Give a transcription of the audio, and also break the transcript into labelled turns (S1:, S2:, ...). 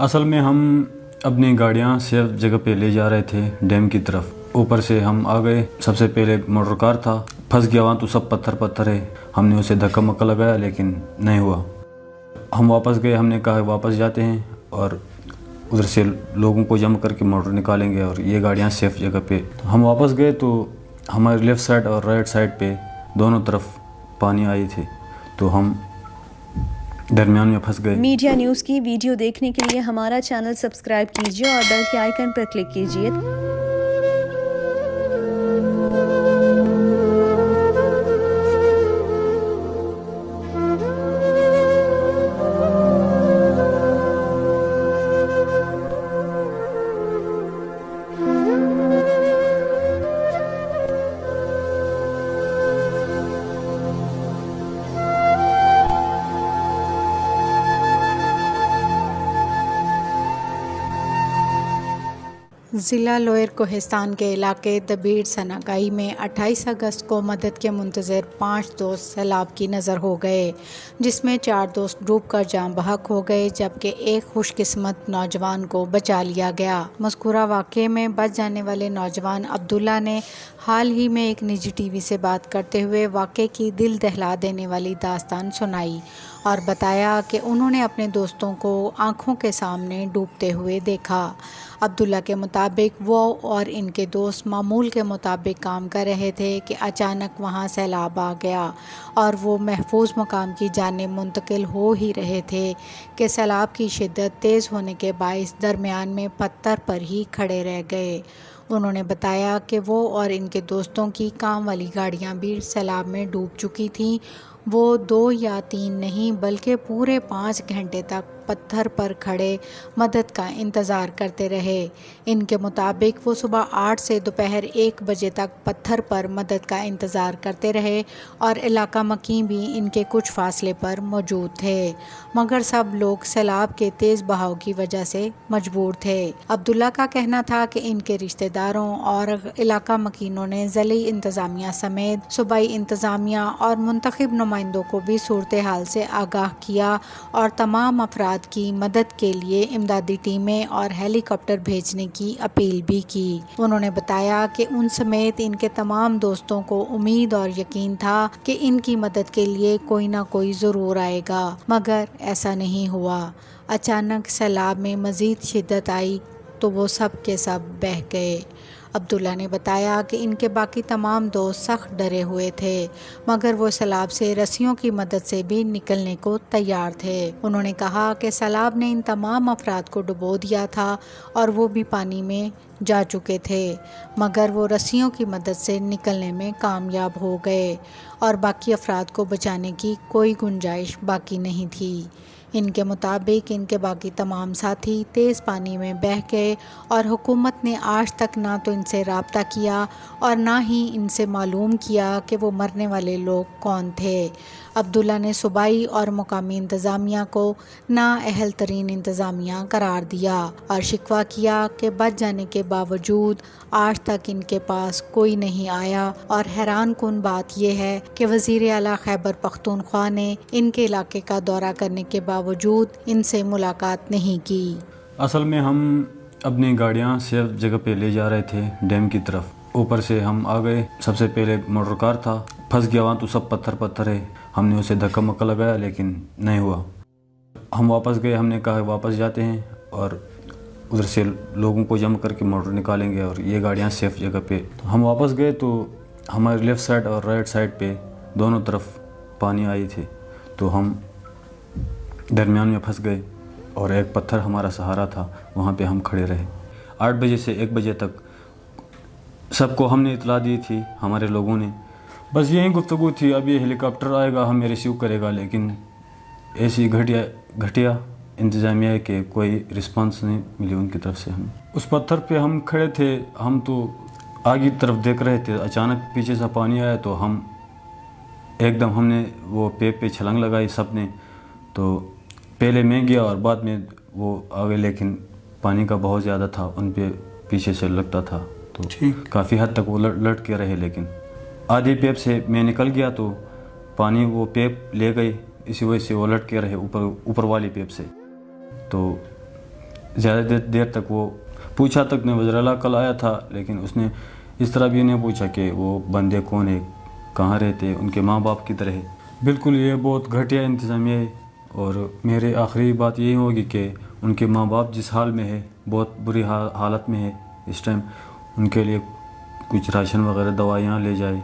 S1: اصل میں ہم اپنی گاڑیاں سیف جگہ پہ لے جا رہے تھے ڈیم کی طرف. اوپر سے ہم آ گئے. سب سے پہلے موٹر کار تھا, پھنس گیا وہاں تو سب پتھر ہے. ہم نے اسے دھکا مکا لگایا لیکن نہیں ہوا. ہم واپس گئے. ہم نے کہا واپس جاتے ہیں اور ادھر سے لوگوں کو جمع کر کے موٹر نکالیں گے اور یہ گاڑیاں سیف جگہ پہ. ہم واپس گئے تو ہمارے لیفٹ سائڈ اور رائٹ سائڈ پہ دونوں طرف پانی آئی تھی تو ہم درمیان میں پھنس گئے.
S2: میڈیا نیوز کی ویڈیو دیکھنے کے لیے ہمارا چینل سبسکرائب کیجیے اور بیل کے آئیکن پر کلک کیجیے.
S3: ضلع لوئر کوہستان کے علاقے دبیر سناگائی میں 28 اگست کو مدد کے منتظر 5 دوست سیلاب کی نظر ہو گئے، جس میں 4 دوست ڈوب کر جاں بحق ہو گئے جبکہ ایک خوش قسمت نوجوان کو بچا لیا گیا. مذکورہ واقعے میں بچ جانے والے نوجوان عبداللہ نے حال ہی میں ایک نجی ٹی وی سے بات کرتے ہوئے واقعے کی دل دہلا دینے والی داستان سنائی اور بتایا کہ انہوں نے اپنے دوستوں کو آنکھوں کے سامنے ڈوبتے ہوئے دیکھا. عبداللہ کے مطابق وہ اور ان کے دوست معمول کے مطابق کام کر رہے تھے کہ اچانک وہاں سیلاب آ گیا اور وہ محفوظ مقام کی جانب منتقل ہو ہی رہے تھے کہ سیلاب کی شدت تیز ہونے کے باعث درمیان میں پتھر پر ہی کھڑے رہ گئے. انہوں نے بتایا کہ وہ اور ان کے دوستوں کی کام والی گاڑیاں بھی سیلاب میں ڈوب چکی تھیں. وہ 2 یا 3 نہیں بلکہ پورے 5 گھنٹے تک پتھر پر کھڑے مدد کا انتظار کرتے رہے. ان کے مطابق وہ صبح 8 سے دوپہر 1 بجے تک پتھر پر مدد کا انتظار کرتے رہے اور علاقہ مکین بھی ان کے کچھ فاصلے پر موجود تھے، مگر سب لوگ سیلاب کے تیز بہاؤ کی وجہ سے مجبور تھے. عبداللہ کا کہنا تھا کہ ان کے رشتہ داروں اور علاقہ مکینوں نے ضلعی انتظامیہ سمیت صوبائی انتظامیہ اور منتخب نمائندوں کو بھی صورتحال سے آگاہ کیا اور تمام افراد کی مدد کے لیے امدادی ٹیمیں اور ہیلی کاپٹر بھیجنے کی اپیل بھی کی. انہوں نے بتایا کہ ان سمیت ان کے تمام دوستوں کو امید اور یقین تھا کہ ان کی مدد کے لیے کوئی نہ کوئی ضرور آئے گا، مگر ایسا نہیں ہوا. اچانک سیلاب میں مزید شدت آئی تو وہ سب کے سب بہہ گئے. عبداللہ نے بتایا کہ ان کے باقی تمام دوست سخت ڈرے ہوئے تھے مگر وہ سیلاب سے رسیوں کی مدد سے بھی نکلنے کو تیار تھے. انہوں نے کہا کہ سیلاب نے ان تمام افراد کو ڈبو دیا تھا اور وہ بھی پانی میں جا چکے تھے مگر وہ رسیوں کی مدد سے نکلنے میں کامیاب ہو گئے اور باقی افراد کو بچانے کی کوئی گنجائش باقی نہیں تھی. ان کے مطابق ان کے باقی تمام ساتھی تیز پانی میں بہہ گئے اور حکومت نے آج تک نہ تو ان سے رابطہ کیا اور نہ ہی ان سے معلوم کیا کہ وہ مرنے والے لوگ کون تھے. عبداللہ نے صوبائی اور مقامی انتظامیہ کو نااہل ترین انتظامیہ قرار دیا اور شکوہ کیا کہ بچ جانے کے باوجود آج تک ان کے پاس کوئی نہیں آیا اور حیران کن بات یہ ہے کہ وزیر اعلیٰ خیبر پختونخوا نے ان کے علاقے کا دورہ کرنے کے باوجود ان سے ملاقات نہیں کی.
S1: اصل میں ہم اپنی گاڑیاں سیف جگہ پہ لے جا رہے تھے ڈیم کی طرف. اوپر سے ہم آ گئے. سب سے پہلے موٹر کار تھا, پھنس گیا وہاں تو سب پتھر ہے. ہم نے اسے دھکا مکا لگایا لیکن نہیں ہوا. ہم واپس گئے. ہم نے کہا واپس جاتے ہیں اور ادھر سے لوگوں کو جمع کر کے موٹر نکالیں گے اور یہ گاڑیاں سیف جگہ پہ. ہم واپس گئے تو ہمارے لیفٹ سائڈ اور رائٹ سائڈ پہ دونوں طرف پانی آئی تھی تو ہم درمیان میں پھنس گئے اور ایک پتھر ہمارا سہارا تھا, وہاں پہ ہم کھڑے رہے. 8 بجے سے 1 بجے تک سب کو ہم نے اطلاع دی تھی, ہمارے لوگوں نے. بس یہی گفتگو تھی, اب یہ ہیلی کاپٹر آئے گا ہمیں ریسیو کرے گا, لیکن ایسی گھٹیا انتظامیہ کے کوئی رسپانس نہیں ملی ان کی طرف سے. ہم اس پتھر پہ ہم کھڑے تھے, ہم تو آگے طرف دیکھ رہے تھے. اچانک پیچھے سے پانی آیا تو ہم ایک دم ہم نے وہ پیپ پہ چھلانگ لگائی سب نے. تو پہلے میں گیا اور بعد میں وہ آگے, لیکن پانی کا بہت زیادہ تھا, ان پہ پیچھے سے لگتا تھا تو کافی حد تک وہ لٹ کے رہے. لیکن آدھی پیپ سے میں نکل گیا تو پانی وہ پیپ لے گئی, اسی وجہ سے وہ لٹ کے رہے اوپر والی پیپ سے. تو زیادہ دیر تک وہ پوچھا تک نہیں. وزیر اعلیٰ کل آیا تھا لیکن اس نے اس طرح بھی نہیں پوچھا کہ وہ بندے کون ہے, کہاں رہتے, ان کے ماں باپ کدھر ہے. بالکل یہ بہت گھٹیا انتظامیہ ہے. اور میرے آخری بات یہی ہوگی کہ ان کے ماں باپ جس حال میں ہے, بہت بری حالت میں ہے اس ٹائم, ان کے لیے کچھ راشن وغیرہ دوائیاں لے جائے.